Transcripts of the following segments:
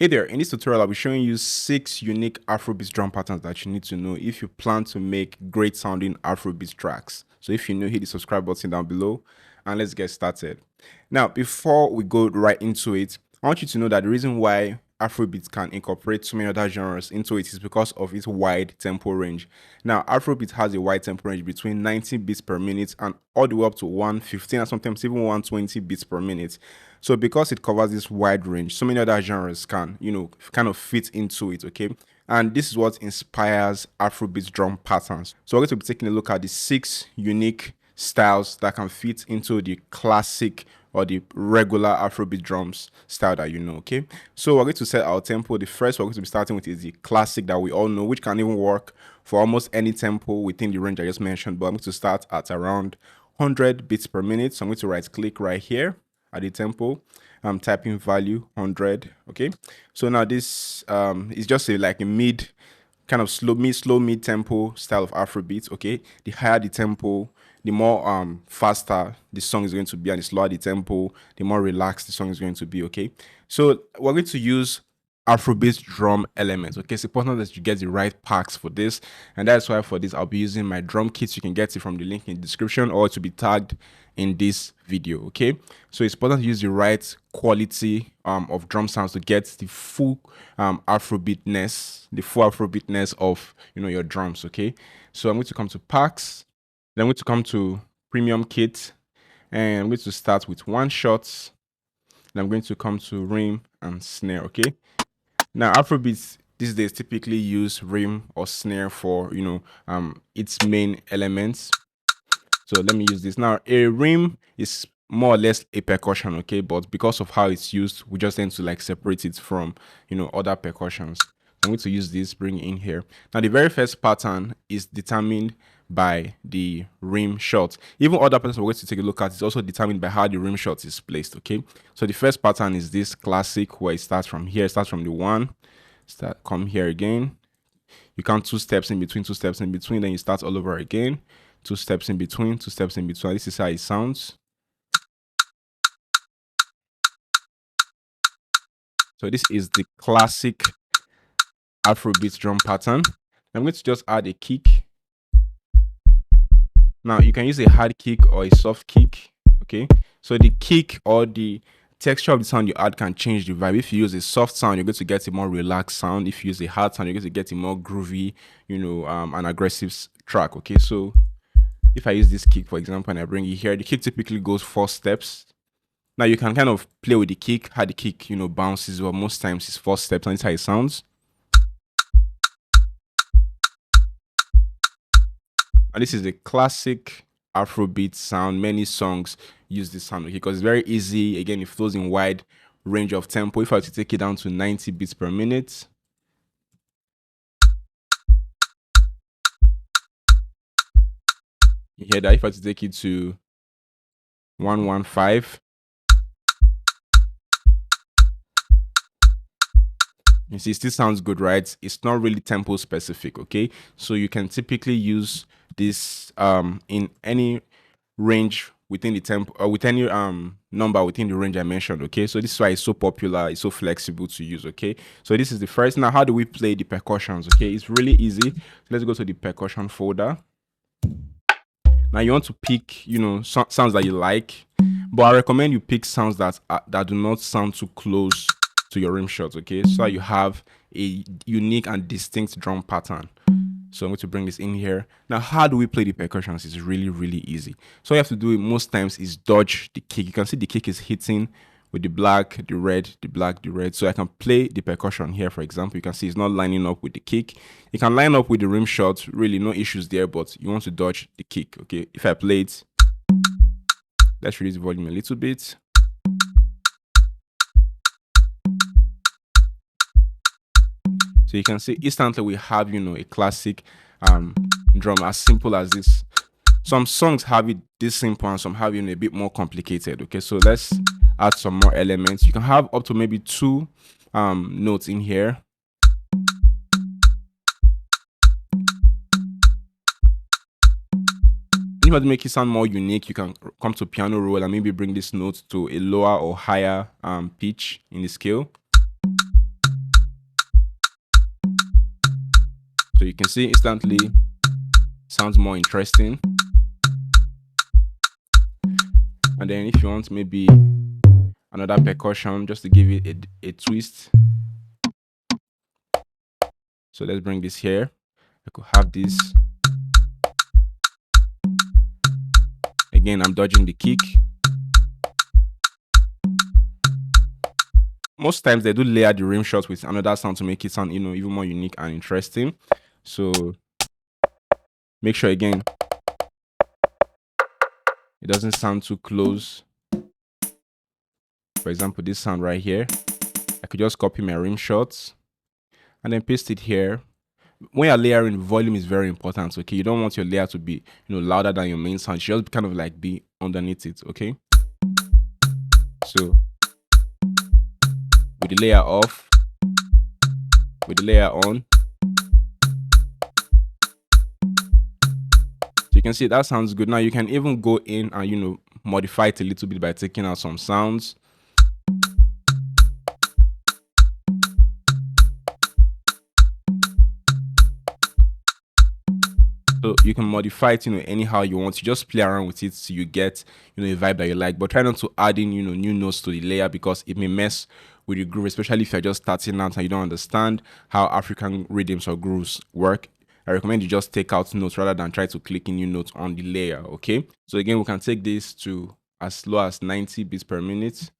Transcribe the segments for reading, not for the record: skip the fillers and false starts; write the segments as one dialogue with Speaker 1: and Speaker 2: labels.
Speaker 1: Hey there, in this tutorial I'll be showing you 6 unique Afrobeat drum patterns that you need to know if you plan to make great sounding Afrobeat tracks. So if you know, hit the subscribe button down below and let's get started. Now, before we go right into it, I want you to know that the reason why Afrobeat can incorporate so many other genres into it is because of its wide tempo range. Now, Afrobeat has a wide tempo range between 90 beats per minute and all the way up to 115 and sometimes even 120 beats per minute. So because it covers this wide range, so many other genres can, kind of fit into it, okay? And this is what inspires Afrobeat drum patterns. So we're going to be taking a look at the 6 unique styles that can fit into the classic or the regular Afrobeat drums style that you know, okay? So we're going to set our tempo. The first we're going to be starting with is the classic that we all know, which can even work for almost any tempo within the range I just mentioned. But I'm going to start at around 100 beats per minute. So I'm going to right click right here at the tempo. I'm typing value 100. Okay, so now this is just like a mid kind of slow mid tempo style of Afrobeat. Okay, the higher the tempo, the more faster the song is going to be, and the slower the tempo, the more relaxed the song is going to be. Okay, so we're going to use Afrobeat drum elements. Okay, it's important that you get the right packs for this, and that's why for this I'll be using my drum kits. You can get it from the link in the description or to be tagged in this video. Okay, so it's important to use the right quality of drum sounds to get the full Afrobeatness, of your drums. Okay, so I'm going to come to packs, then I'm going to come to premium kit, and I'm going to start with one shot. Then I'm going to come to rim and snare. Okay, now Afrobeats these days typically use rim or snare for its main elements. So let me use this. Now a rim is more or less a percussion, okay, but because of how it's used, we just tend to like separate it from other percussions. I'm going to use this, bring it in here. Now the very first pattern is determined by the rim shot. Even other patterns we're going to take a look at is also determined by how the rim shot is placed. Okay, so the first pattern is this classic where it starts from here, it starts from the 1, come here again, you count 2 steps in between, 2 steps in between, then you start all over again, 2 steps in between, 2 steps in between. This is how it sounds. So this is the classic Afrobeat drum pattern. I'm going to just add a kick. Now you can use a hard kick or a soft kick. Okay, so the kick or the texture of the sound you add can change the vibe. If you use a soft sound, you're going to get a more relaxed sound. If you use a hard sound, you're going to get a more groovy, an aggressive track. Okay, so if I use this kick, for example, and I bring it here, the kick typically goes 4 steps. Now you can kind of play with the kick, how the kick, bounces, or most times it's 4 steps, and it's how it sounds. And this is the classic Afrobeat sound. Many songs use this sound, okay, because it's very easy. Again, it flows in wide range of tempo. If I were to take it down to 90 beats per minute, you hear that. If I were to take it to 115, you see, it still sounds good, right? It's not really tempo specific, okay? So you can typically use this in any range within the tempo or with any number within the range I mentioned. Okay, so this is why it's so popular, it's so flexible to use. Okay, so this is the first. Now how do we play the percussions? Okay, it's really easy. So let's go to the percussion folder. Now you want to pick sounds that you like, but I recommend you pick sounds that do not sound too close to your rim shots. Okay, so you have a unique and distinct drum pattern. So I'm going to bring this in here. Now, how do we play the percussions? It's really, really easy. So all you have to do most times is dodge the kick. You can see the kick is hitting with the black, the red, the black, the red. So I can play the percussion here, for example. You can see it's not lining up with the kick. You can line up with the rim shot. Really, no issues there, but you want to dodge the kick. Okay, if I play it, let's reduce the volume a little bit. So you can see instantly we have, a classic drum as simple as this. Some songs have it this simple and some have a bit more complicated. Okay, so let's add some more elements. You can have up to maybe 2 notes in here. If you want to make it sound more unique, you can come to piano roll and maybe bring this note to a lower or higher pitch in the scale. So you can see instantly sounds more interesting. And then if you want maybe another percussion just to give it a twist. So let's bring this here. I could have this. Again, I'm dodging the kick. Most times they do layer the rim shot with another sound to make it sound, even more unique and interesting. So make sure again it doesn't sound too close. For example, this sound right here, I could just copy my rim shots and then paste it here. When you're layering, volume is very important. Okay, you don't want your layer to be louder than your main sound. It should just kind of like be underneath it. Okay, so with the layer off, with the layer on, so you can see that sounds good. Now you can even go in and modify it a little bit by taking out some sounds. So you can modify it, anyhow you want. You just play around with it so you get, a vibe that you like. But try not to add in, new notes to the layer because it may mess with your groove, especially if you're just starting out and you don't understand how African rhythms or grooves work. I recommend you just take out notes rather than try to click in new notes on the layer. Okay. So again, we can take this to as low as 90 beats per minute.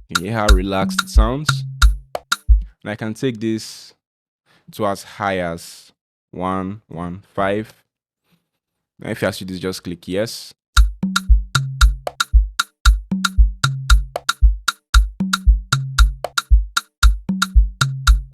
Speaker 1: You can hear how relaxed it sounds. And I can take this to as high as 115. Now if you ask you this, just click yes.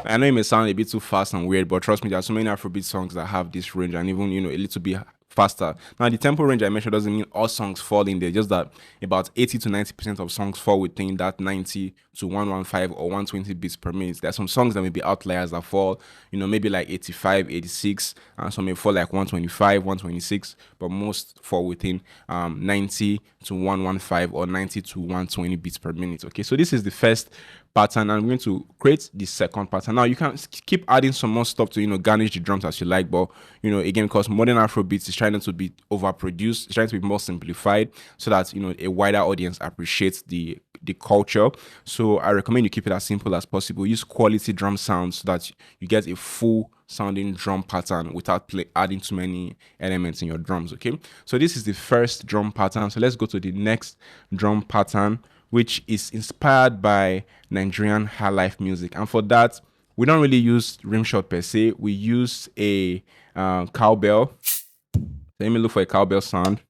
Speaker 1: I know it may sound a bit too fast and weird, but trust me, there are so many Afrobeat songs that have this range and even, a little bit faster. Now, the tempo range I mentioned doesn't mean all songs fall in there, just that about 80 to 90% of songs fall within that 90 to 115 or 120 beats per minute. There are some songs that may be outliers that fall, maybe like 85, 86, and some may fall like 125, 126, but most fall within 90 to 115 or 90 to 120 beats per minute. Okay, so this is the first pattern. I'm going to create the second pattern. Now you can keep adding some more stuff to garnish the drums as you like, but again, because modern Afrobeats is trying not to be overproduced, it's trying to be more simplified so that a wider audience appreciates the culture. So I recommend you keep it as simple as possible. Use quality drum sounds so that you get a full sounding drum pattern without adding too many elements in your drums. Okay, so this is the first drum pattern. So let's go to the next drum pattern, which is inspired by Nigerian high life music. And for that, we don't really use rim shot per se. We use a cowbell. So let me look for a cowbell sound.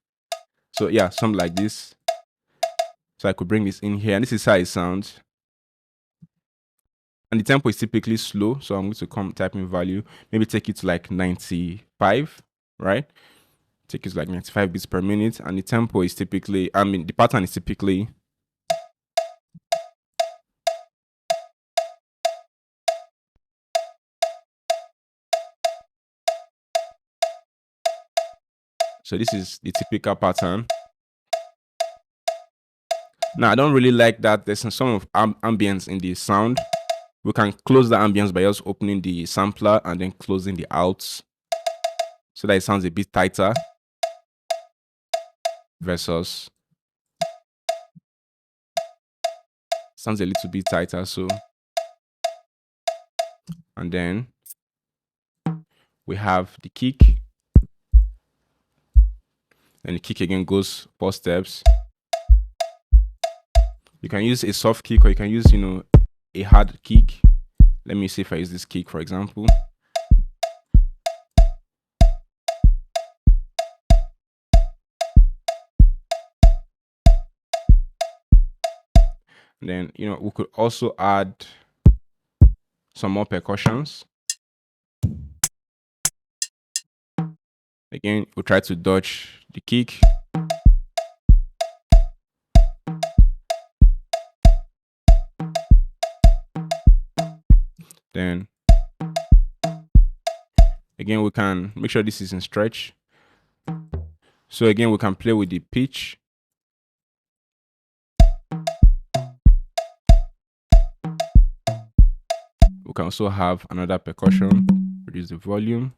Speaker 1: So yeah, something like this. So I could bring this in here, and this is how it sounds. And the tempo is typically slow. So I'm going to come type in value, maybe take it to like 95, right? Take it to like 95 beats per minute. And the tempo is typically, the pattern is typically so this is the typical pattern. Now, I don't really like that there's some of ambience in the sound. We can close the ambience by just opening the sampler and then closing the outs so that it sounds a bit tighter versus sounds a little bit tighter. So, and then we have the kick, and the kick again goes 4 steps. You can use a soft kick or you can use, a hard kick. Let me see if I use this kick, for example. And then, we could also add some more percussions. Again, we'll try to dodge the kick. Then again, we can make sure this is in stretch. So again, we can play with the pitch. We can also have another percussion. Reduce the volume.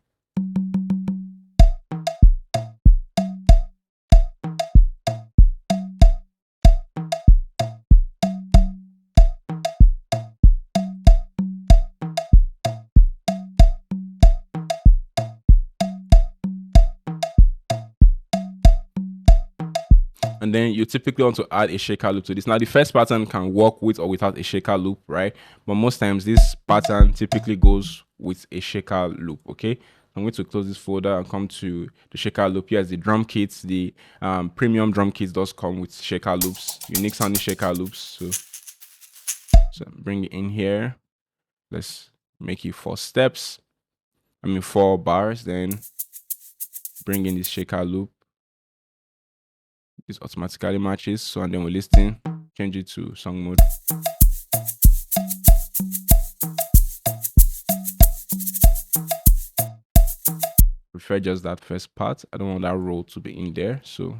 Speaker 1: And then you typically want to add a shaker loop to this. Now, the first pattern can work with or without a shaker loop, right? But most times this pattern typically goes with a shaker loop, okay? I'm going to close this folder and come to the shaker loop. Here's the drum kits. The premium drum kits does come with shaker loops, unique sounding shaker loops. So bring it in here. Let's make it 4 steps. 4 bars. Then bring in this shaker loop. This automatically matches. So, and then we listen, change it to song mode. Prefer just that first part. I don't want that roll to be in there. So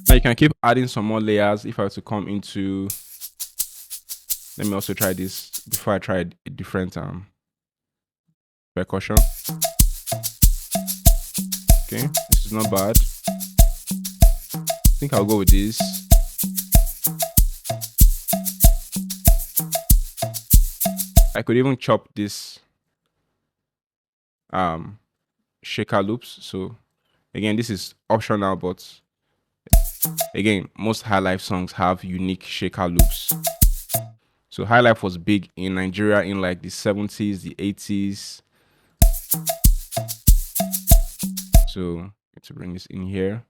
Speaker 1: now you can keep adding some more layers. If I were to come into, let me also try this before I try a different percussion. Okay, this is not bad. I think I'll go with this. I could even chop this shaker loops. So again, this is optional, but again, most high life songs have unique shaker loops. So high life was big in Nigeria in like the 70s, the 80s. So to bring this in here,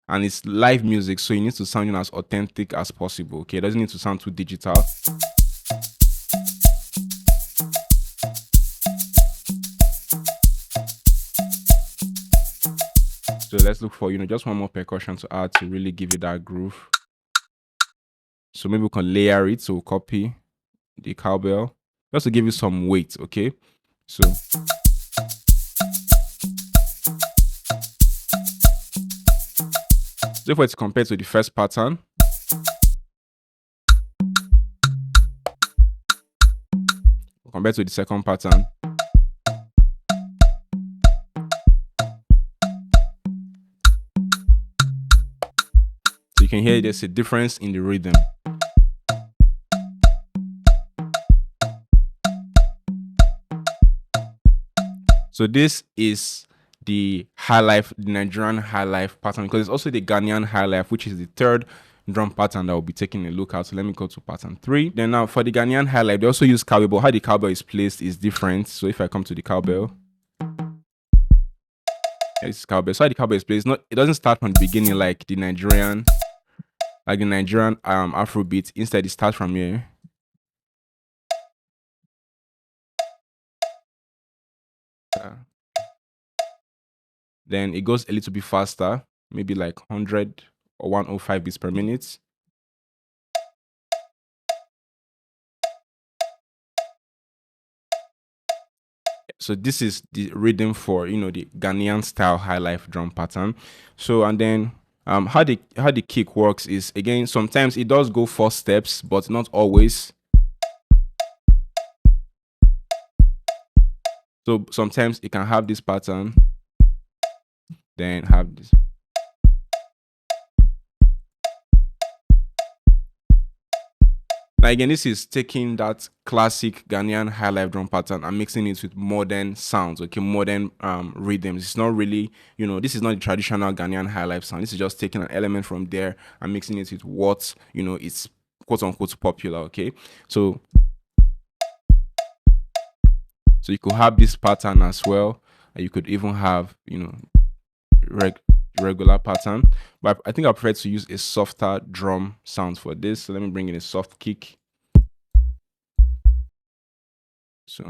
Speaker 1: and it's live music, so it needs to sound as authentic as possible. Okay, it doesn't need to sound too digital. So let's look for, just one more percussion to add to really give it that groove. So maybe we can layer it. So we'll copy the cowbell just to give you some weight. Okay, so if it's compared to the first pattern, compared to the second pattern, so you can hear there's a difference in the rhythm. So this is the high life, the Nigerian high life pattern, because it's also the Ghanian high life, which is the third drum pattern that we'll be taking a look at. So let me go to pattern 3. Then now for the Ghanaian high life, they also use cowbell, but how the cowbell is placed is different. So if I come to the cowbell, this is cowbell. So how the cowbell is placed, it doesn't start from the beginning like the Nigerian Afrobeat. Instead, it starts from here. Then it goes a little bit faster, maybe like 100 or 105 beats per minute. So this is the rhythm for the Ghanaian style high life drum pattern. So and then how the kick works is, again, sometimes it does go 4 steps, but not always. So sometimes it can have this pattern, then have this. Now again, this is taking that classic Ghanaian high life drum pattern and mixing it with modern sounds, okay, modern rhythms. It's not really, this is not the traditional Ghanaian high life sound. This is just taking an element from there and mixing it with what, it's quote unquote popular, okay? So you could have this pattern as well, and you could even have, regular pattern, but I think I prefer to use a softer drum sound for this. So let me bring in a soft kick. So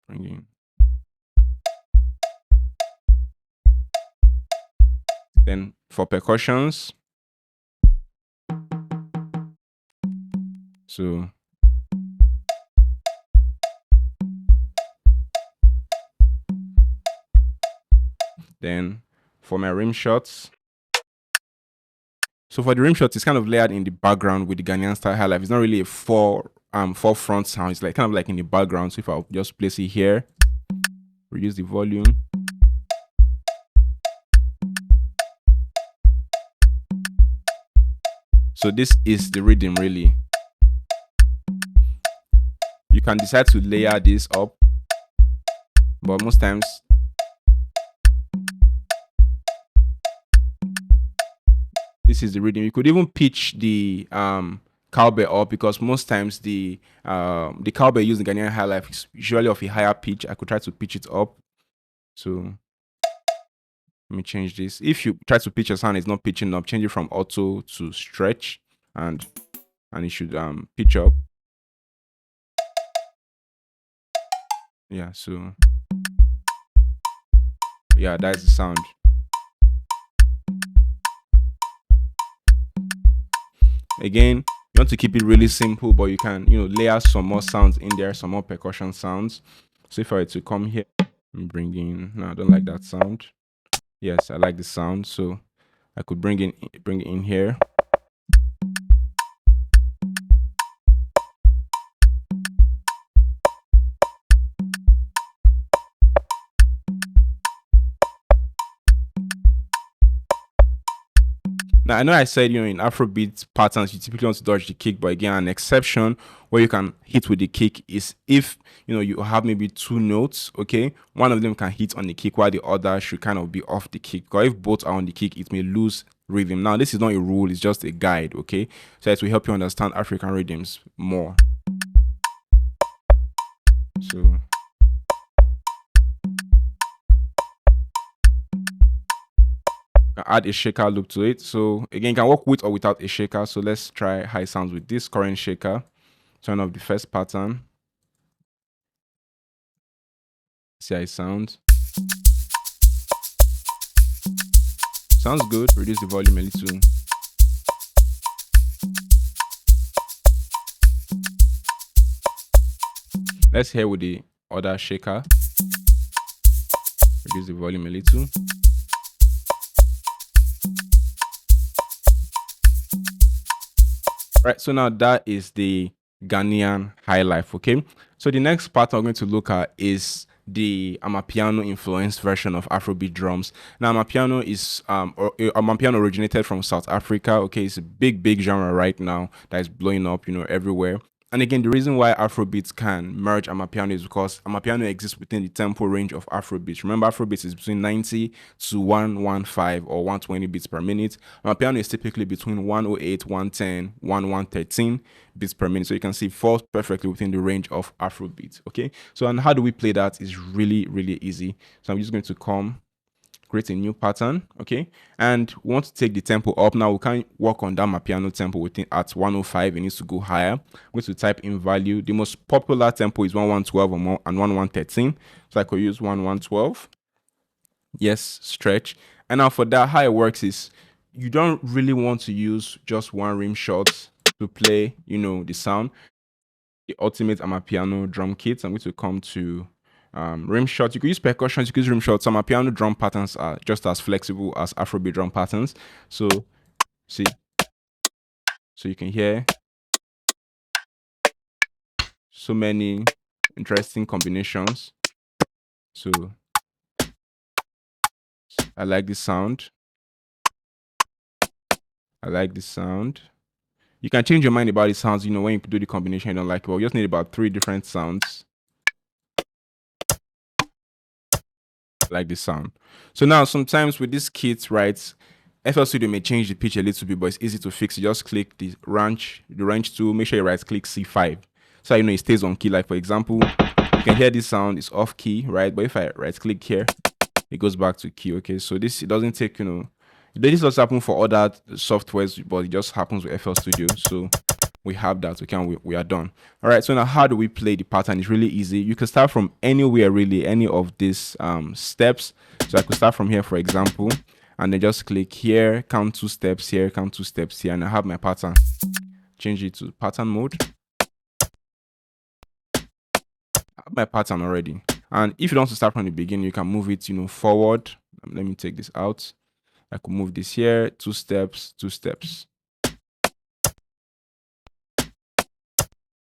Speaker 1: bring in. Then for percussions, so then for my rim shots, so for the rim shots, it's kind of layered in the background with the Ghanaian style highlight. It's not really a forefront sound. It's like kind of like in the background. So if I'll just place it here, reduce the volume. So this is the rhythm really. You can decide to layer this up, but most times this is the rhythm. You could even pitch the cowbell up, because most times the cowbell used in Ghanaian high life is usually of a higher pitch. I could try to pitch it up. So let me change this. If you try to pitch a sound, it's not pitching up, change it from auto to stretch, and it should pitch up. Yeah, so yeah, that's the sound. Again, you want to keep it really simple, but you can, layer some more sounds in there, some more percussion sounds. So if I were to come here and bring in, no, I don't like that sound. Yes, I like the sound, so I could bring it in here. Now, I know I said, in Afrobeat patterns, you typically want to dodge the kick, but again, an exception where you can hit with the kick is if, you have maybe two notes, okay? One of them can hit on the kick while the other should kind of be off the kick. Because if both are on the kick, it may lose rhythm. Now, this is not a rule, it's just a guide, okay? So it will help you understand African rhythms more. So add a shaker loop to it. So again, you can work with or without a shaker. So let's try high sounds with this current shaker. Turn off the first pattern. See how it sounds. Sounds good. Reduce the volume a little. Let's hear with the other shaker. Reduce the volume a little. Right, so now that is the Ghanaian high life, okay? So the next part I'm going to look at is the Amapiano influenced version of Afrobeat drums. Now, Amapiano is Amapiano originated from South Africa, okay? It's a big genre right now that is blowing up, everywhere. And again, the reason why Afrobeats can merge Amapiano is because Amapiano exists within the tempo range of Afrobeats. Remember, Afrobeats is between 90 to 115 or 120 beats per minute. Amapiano is typically between 108, 110, 113 beats per minute. So you can see it falls perfectly within the range of Afrobeats, okay? So, and how do we play that is really, really easy. So I'm just going to create a new pattern, okay, and we want to take the tempo up. Now we can work on that Amapiano tempo at 105. It needs to go higher. I'm going to type in value. The most popular tempo is 1112 and 1113, so I could use 1112. Yes, stretch. And now for that, how it works is you don't really want to use just one rim shot to play, the sound. The ultimate Amapiano drum kit. I'm going to come to rim shot. You could use percussions, you could use rim shots. Some Amapiano drum patterns are just as flexible as Afrobeat drum patterns. So see, so you can hear so many interesting combinations. So I like this sound. I like this sound. You can change your mind about the sounds, when you do the combination you don't like it. Well, you just need about 3 different sounds. Like this sound. So now sometimes with this kit, right, FL Studio may change the pitch a little bit, but it's easy to fix. You just click the range tool, make sure you right click C5. So it stays on key. Like for example, you can hear this sound, it's off key, right? But if I right click here, it goes back to key. Okay, so this, it doesn't take, this does happen for other softwares, but it just happens with FL Studio. So we have that, okay, and we are done. All right, so now how do we play the pattern? It's really easy. You can start from anywhere, really, any of these steps. So I could start from here, for example, and then just click here, count 2 steps here, count 2 steps here, and I have my pattern. Change it to pattern mode. I have my pattern already. And if you don't want to start from the beginning, you can move it, forward Let me take this out. I could move this here, 2 steps, 2 steps.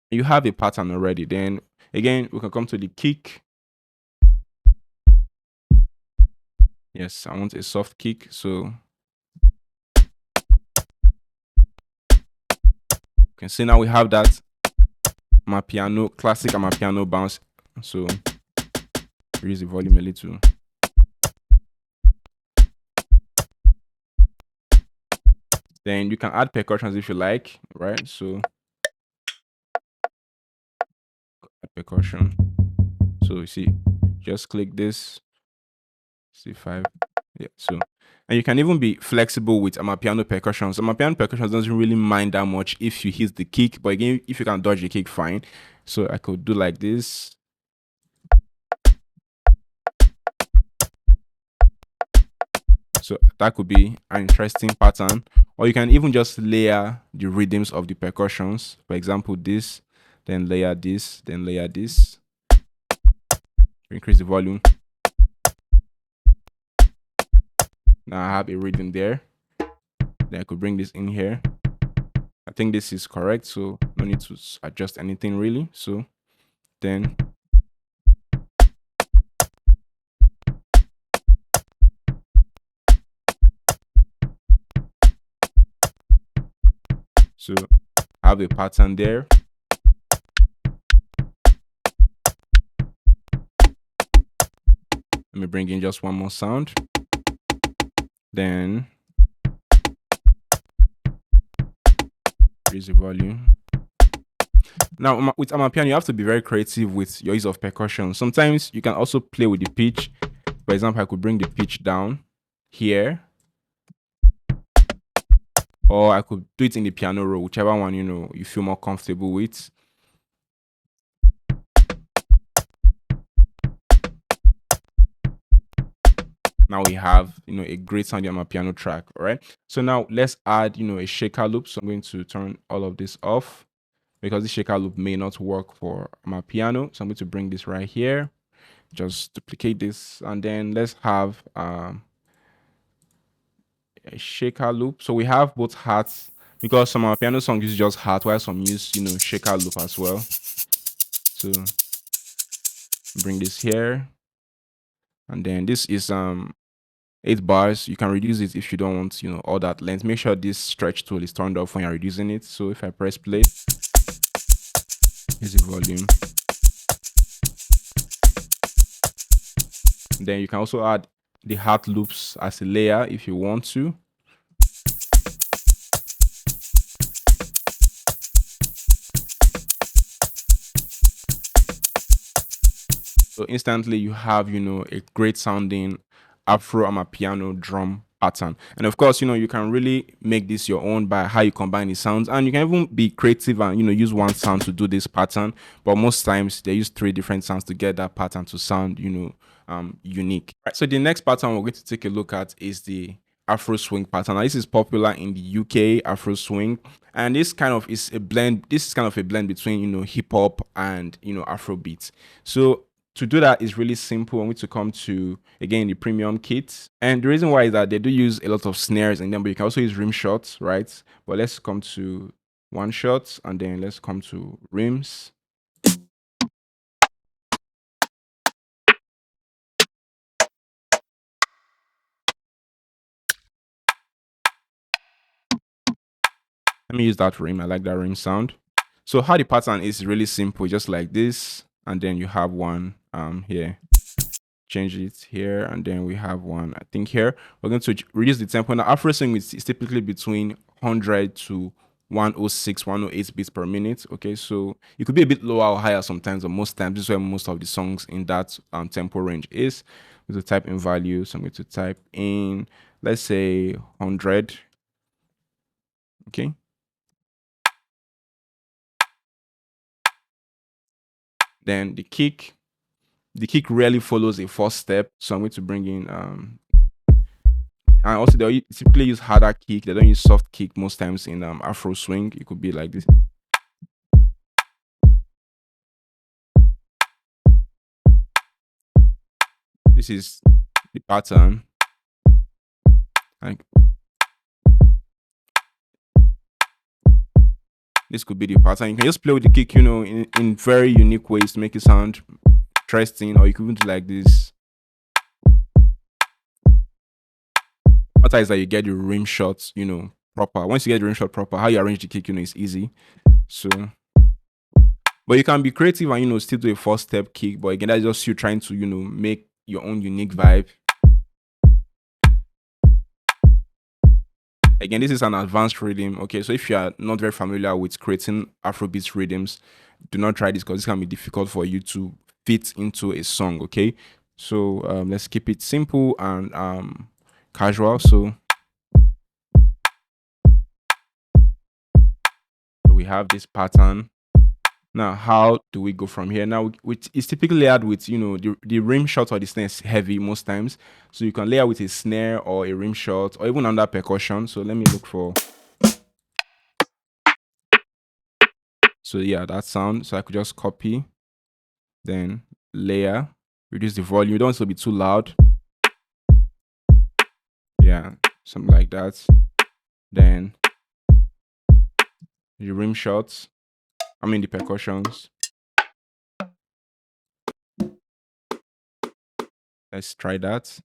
Speaker 1: You have a pattern already. Then again, we can come to the kick. Yes, I want a soft kick. So you can see now we have that Amapiano, classic Amapiano bounce. So raise the volume a little. Then you can add percussions if you like, right? So add percussion. So you see, just click this, C5. Yeah, so and you can even be flexible with Amapiano percussions. Amapiano percussions doesn't really mind that much if you hit the kick, but again, if you can dodge the kick, fine. So I could do like this. So that could be an interesting pattern. Or you can even just layer the rhythms of the percussions. For example, this, then layer this, then layer this. Increase the volume. Now I have a rhythm there. Then I could bring this in here. I think this is correct, so no need to adjust anything really. So then so I have a pattern there. Let me bring in just one more sound. Then raise the volume. Now with Amapiano, you have to be very creative with your use of percussion. Sometimes you can also play with the pitch. For example, I could bring the pitch down here, or I could do it in the piano roll, whichever one you feel more comfortable with. Now we have a great sounding Amapiano track. All right, so now let's add a shaker loop. So I'm going to turn all of this off because the shaker loop may not work for Amapiano. So I'm going to bring this right here, just duplicate this, and then let's have a shaker loop. So we have both hats because some Amapiano songs use just hat, while some use shaker loop as well. So bring this here, and then this is 8 bars. You can reduce it if you don't want all that length. Make sure this stretch tool is turned off when you're reducing it. So if I press play, here's the volume. Then you can also add the hat loops as a layer if you want to. So instantly you have a great sounding Afro Amapiano drum pattern. And of course, you can really make this your own by how you combine the sounds, and you can even be creative and use one sound to do this pattern, but most times they use 3 different sounds to get that pattern to sound unique. Right, so the next pattern we're going to take a look at is the Afro swing pattern. Now, this is popular in the UK, Afro swing, and this kind of is a blend. This is kind of a blend between hip hop and Afrobeat. So to do that is really simple. I'm going to come to, again, the premium kit. And the reason why is that they do use a lot of snares in them, but you can also use rim shots, right? But let's come to one shot, and then let's come to rims. Let me use that rim. I like that rim sound. So how the pattern is really simple, just like this. And then you have one here. Change it here, and then we have one I think here. We're going to reduce the tempo. Now Afro swing is typically between 100 to 106 108 beats per minute. Okay, so it could be a bit lower or higher sometimes, but most times this is where most of the songs in that tempo range is. I'm going to type in value. So I'm going to type in, let's say, 100. Okay, then the kick rarely follows a 4 step, so I'm going to bring in and also they typically use harder kick. They don't use soft kick most times in Afro swing. It could be like this. This is the pattern. And this could be the pattern. You can just play with the kick, you know, in very unique ways to make it sound interesting, or you could even do like this. What is that you get the rim shots, you know, proper. Once you get the rim shot proper, how you arrange the kick, you know, is easy. So, but you can be creative and, you know, still do a 4-step kick. But again, that's just you trying to, you know, make your own unique vibe. Again, this is an advanced rhythm. Okay, so if you are not very familiar with creating Afrobeat rhythms, do not try this because this can be difficult for you to fit into a song. Okay, so let's keep it simple and casual. So we have this pattern. Now, how do we go from here? Now, it's typically layered with, you know, the rim shot or the snare is heavy most times. So you can layer with a snare or a rim shot or even under percussion. So let me look for. So yeah, that sound. So I could just copy, then layer, reduce the volume. You don't want it to be too loud. Yeah, something like that. Then the rim shots. I mean the percussions. Let's try that.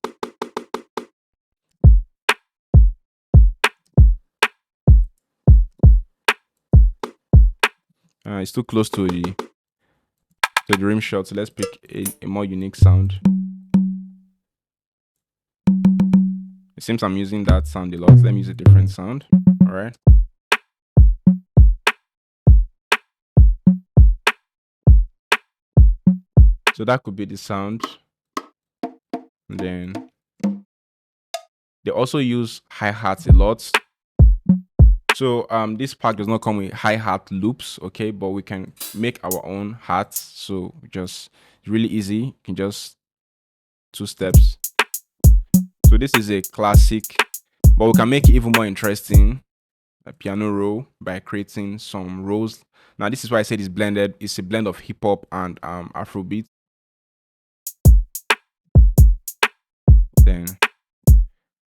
Speaker 1: It's too close to the rim shot. So let's pick a more unique sound. It seems I'm using that sound a lot. Let me use a different sound. All right. So that could be the sound. And then they also use hi-hats a lot. So this pack does not come with hi-hat loops, okay, but we can make our own hats. So just really easy. You can just 2 steps. So this is a classic, but we can make it even more interesting. A piano roll by creating some rolls. Now this is why I said it's blended. It's a blend of hip hop and Afrobeat. Then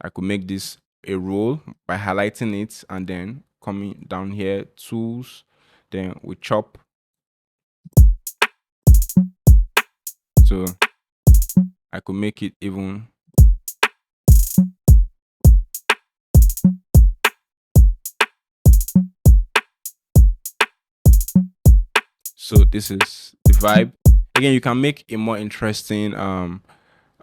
Speaker 1: I could make this a roll by highlighting it and then coming down here, tools, then we chop. So I could make it even. So this is the vibe. Again, you can make a more interesting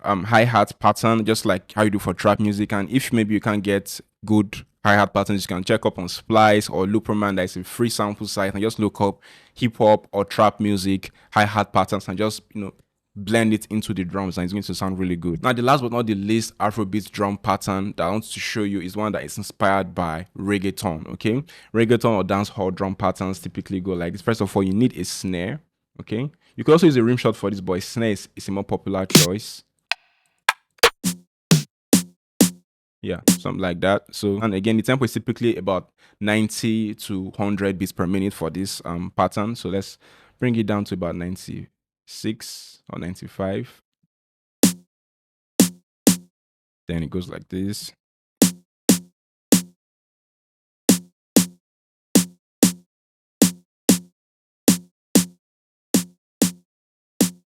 Speaker 1: hi-hat pattern, just like how you do for trap music. And if maybe you can't get good hi-hat patterns, you can check up on Splice or Looperman. That is a free sample site, and just look up hip-hop or trap music hi-hat patterns and just, you know, blend it into the drums, and it's going to sound really good. Now, the last but not the least Afrobeat drum pattern that I want to show you is one that is inspired by reggaeton. Okay, reggaeton or dancehall drum patterns typically go like this. First of all, you need a snare. Okay, you could also use a rim shot for this, but snare is a more popular choice. Yeah, something like that. So, and again, the tempo is typically about 90 to 100 beats per minute for this pattern. So let's bring it down to about 96 or 95. Then it goes like this.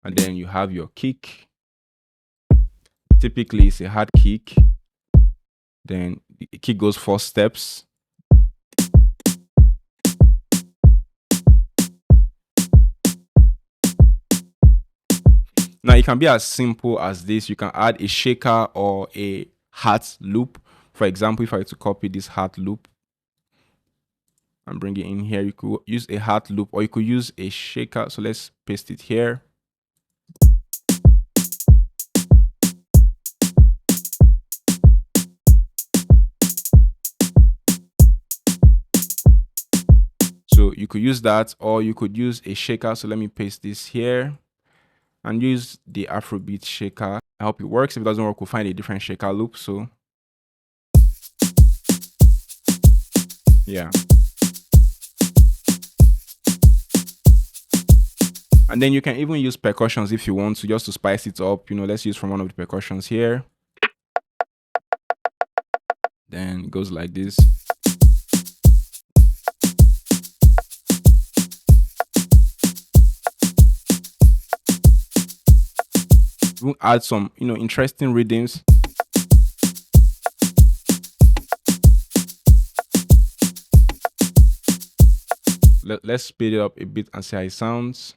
Speaker 1: And then you have your kick. Typically, it's a hard kick. Then the kick goes 4 steps. Now, it can be as simple as this. You can add a shaker or a hat loop. For example, if I were to copy this hat loop and bring it in here, you could use a hat loop or you could use a shaker. So let's paste it here. So you could use that, or you could use a shaker. So let me paste this here and use the Afrobeat shaker. I hope it works. If it doesn't work, we'll find a different shaker loop. So yeah. And then you can even use percussions if you want to, just to spice it up. You know, let's use from one of the percussions here. Then it goes like this. We'll add some, interesting rhythms. Let's speed it up a bit and see how it sounds.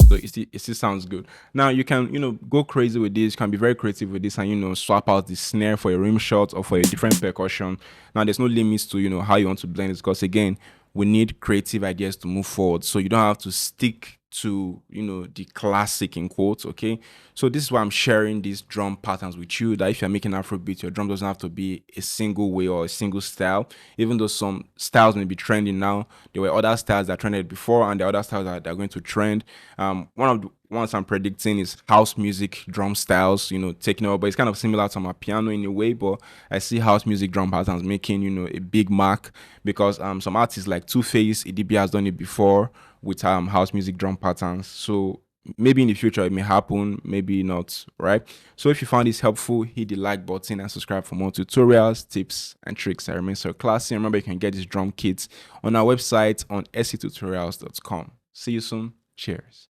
Speaker 1: So it still sounds good. Now you can, go crazy with this. You can be very creative with this and, swap out the snare for a rim shot or for a different percussion. Now there's no limits to, how you want to blend it, because again, we need creative ideas to move forward. So you don't have to stick to, the classic in quotes. Okay. So this is why I'm sharing these drum patterns with you, that if you're making Afrobeat, your drum doesn't have to be a single way or a single style. Even though some styles may be trending now, there were other styles that trended before, and the other styles that are going to trend. One of the ones I'm predicting is house music drum styles, taking over. But it's kind of similar to Amapiano in a way, but I see house music drum patterns making, a big mark, because some artists like Two-Face, EDB has done it before with house music drum patterns. So maybe in the future it may happen, maybe not, right? So if you found this helpful, hit the like button and subscribe for more tutorials, tips, and tricks that remain so classy. And remember, you can get these drum kits on our website on sctutorials.com. See you soon. Cheers.